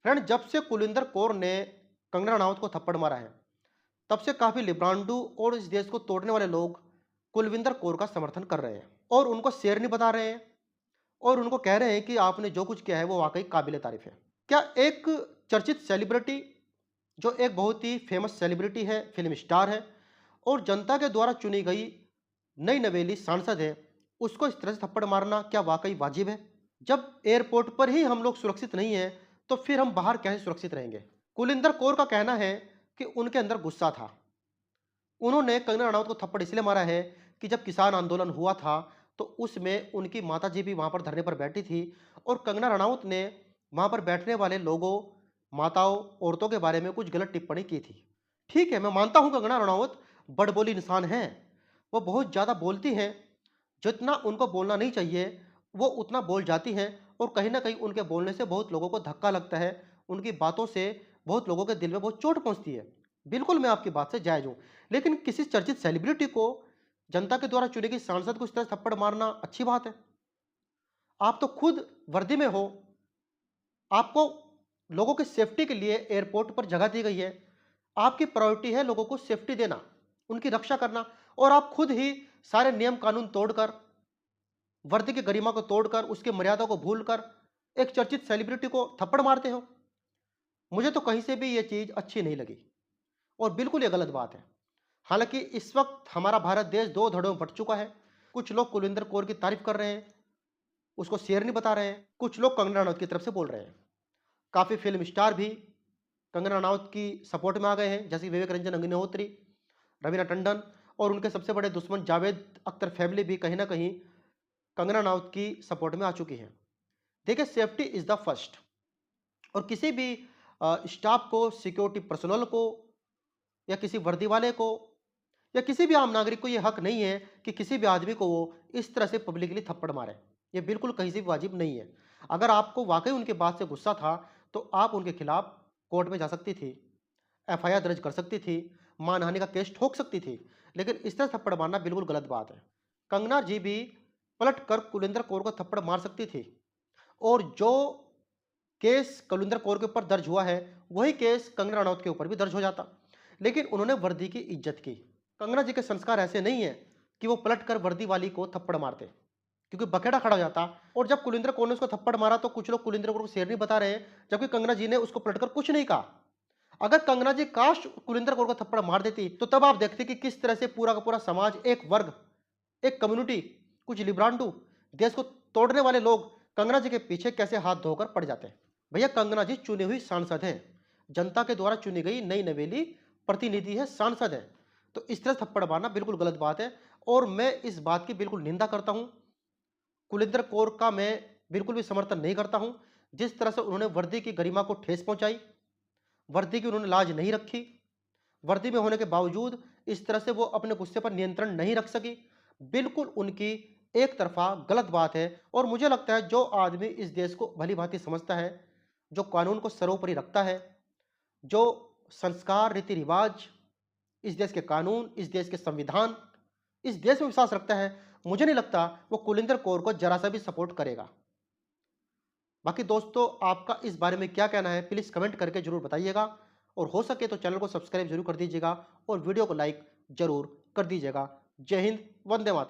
Friend, जब से कुलविंदर कौर ने कंगना रनावत को थप्पड़ मारा है, तब से काफी लिब्रांडू और इस देश को तोड़ने वाले लोग कुलविंदर कौर का समर्थन कर रहे हैं और उनको शेर नहीं बता रहे हैं और उनको कह रहे हैं कि आपने जो कुछ किया है वो वाकई काबिल तारीफ है। क्या एक चर्चित सेलिब्रिटी, जो एक बहुत ही फेमस सेलिब्रिटी है, फिल्म स्टार है और जनता के द्वारा चुनी गई नई नवेली सांसद है, उसको इस तरह से थप्पड़ मारना क्या वाकई वाजिब है? जब एयरपोर्ट पर ही हम लोग सुरक्षित नहीं है, तो फिर हम बाहर कैसे सुरक्षित रहेंगे? कुलिंदर कौर का कहना है कि उनके अंदर गुस्सा था। उन्होंने कंगना रनावत को थप्पड़ इसलिए मारा है कि जब किसान आंदोलन हुआ था, तो उसमें उनकी माताजी भी वहां पर धरने पर बैठी थी और कंगना रनावत ने वहां पर बैठने वाले लोगों, माताओं, औरतों के बारे में कुछ गलत टिप्पणी की थी। ठीक है, मैं मानता हूं कंगना रनावत बड़बोली इंसान है, वो बहुत ज्यादा बोलती हैं। जितना उनको बोलना नहीं चाहिए वो उतना बोल जाती हैं और कहीं ना कहीं उनके बोलने से बहुत लोगों को धक्का लगता है, उनकी बातों से बहुत लोगों के दिल में बहुत चोट पहुंचती है। बिल्कुल मैं आपकी बात से जायज हूं, लेकिन किसी चर्चित सेलिब्रिटी को, जनता के द्वारा चुनी गई सांसद को इस तरह थप्पड़ मारना अच्छी बात है? आप तो खुद वर्दी में हो, आपको लोगों की सेफ्टी के लिए एयरपोर्ट पर जगह दी गई है, आपकी प्रायोरिटी है लोगों को सेफ्टी देना, उनकी रक्षा करना, और आप खुद ही सारे नियम कानून तोड़कर, वर्दी की गरिमा को तोड़कर, उसकी मर्यादा को भूलकर एक चर्चित सेलिब्रिटी को थप्पड़ मारते हो। मुझे तो कहीं से भी ये चीज अच्छी नहीं लगी और बिल्कुल ये गलत बात है। हालांकि इस वक्त हमारा भारत देश दो धड़ों में बंट चुका है। कुछ लोग कुलविंदर कौर की तारीफ कर रहे हैं, उसको शेर नहीं बता रहे हैं, कुछ लोग कंगना रनावत की तरफ से बोल रहे हैं। काफी फिल्म स्टार भी कंगना रनावत की सपोर्ट में आ गए हैं, जैसे विवेक रंजन अग्निहोत्री, रवीना टंडन, और उनके सबसे बड़े दुश्मन जावेद अख्तर फैमिली भी कहीं ना कहीं कंगना रनावत की सपोर्ट में आ चुकी है। देखिए, सेफ्टी इज द फर्स्ट, और किसी भी स्टाफ को, सिक्योरिटी पर्सनल को, या किसी वर्दी वाले को, या किसी भी आम नागरिक को यह हक नहीं है कि किसी भी आदमी को वो इस तरह से पब्लिकली थप्पड़ मारे। ये बिल्कुल कहीं से भी वाजिब नहीं है। अगर आपको वाकई उनके बात से गुस्सा था, तो आप उनके खिलाफ कोर्ट में जा सकती थी, एफआईआर दर्ज कर सकती थी, मानहानि का केस ठोक सकती थी, लेकिन इस तरह थप्पड़ मारना बिल्कुल गलत बात है। कंगना जी भी पलट कर कुलिंदर कौर को थप्पड़ मार सकती थी, और जो केस कुलविंदर कौर के ऊपर दर्ज हुआ है, वही केस कंगना रनौत के ऊपर भी दर्ज हो जाता। लेकिन उन्होंने वर्दी की इज्जत की। कंगना जी के संस्कार ऐसे नहीं है कि वो पलट कर वर्दी वाली को थप्पड़ मारते, क्योंकि बखेड़ा खड़ा हो जाता। और जब कुलिंदर कौर ने उसको थप्पड़ मारा, तो कुछ लोग कुलिंदर कौर को शेर नहीं बता रहे हैं, जबकि कंगना जी ने उसको पलटकर कुछ नहीं कहा। अगर कंगना जी काश कुलिंदर कौर को थप्पड़ मार देती, तो तब आप देखते कि किस तरह से पूरा का पूरा समाज, एक वर्ग, एक कम्युनिटी, कुछ लिब्रांडू, देश को तोड़ने वाले लोग कंगना जी के पीछे कैसे हाथ धोकर पड़ जाते हैं। भैया, कंगना जी चुनी हुई सांसद हैं, जनता के द्वारा चुनी गई नई नवेली प्रतिनिधि है, सांसद है। तो इस तरह थप्पड़ मारना बिल्कुल गलत बात है, और मैं इस बात की बिल्कुल निंदा करता हूं। कुलिंदर कौर का मैं बिल्कुल भी समर्थन नहीं करता हूं। जिस तरह से उन्होंने वर्दी की गरिमा को ठेस पहुंचाई, वर्दी की उन्होंने लाज नहीं रखी, वर्दी में होने के बावजूद इस तरह से वो अपने गुस्से पर नियंत्रण नहीं रख सकी, बिल्कुल उनकी एक तरफा गलत बात है। और मुझे लगता है जो आदमी इस देश को भली भांति समझता है, जो कानून को सर्वोपरि रखता है, जो संस्कार, रीति रिवाज, इस देश के कानून, इस देश के संविधान, इस देश में विश्वास रखता है, मुझे नहीं लगता वो कुलिंदर कौर को जरा सा भी सपोर्ट करेगा। बाकी दोस्तों, आपका इस बारे में क्या कहना है, प्लीज कमेंट करके जरूर बताइएगा, और हो सके तो चैनल को सब्सक्राइब जरूर कर दीजिएगा और वीडियो को लाइक जरूर कर दीजिएगा। जय हिंद, वंदे मातरम।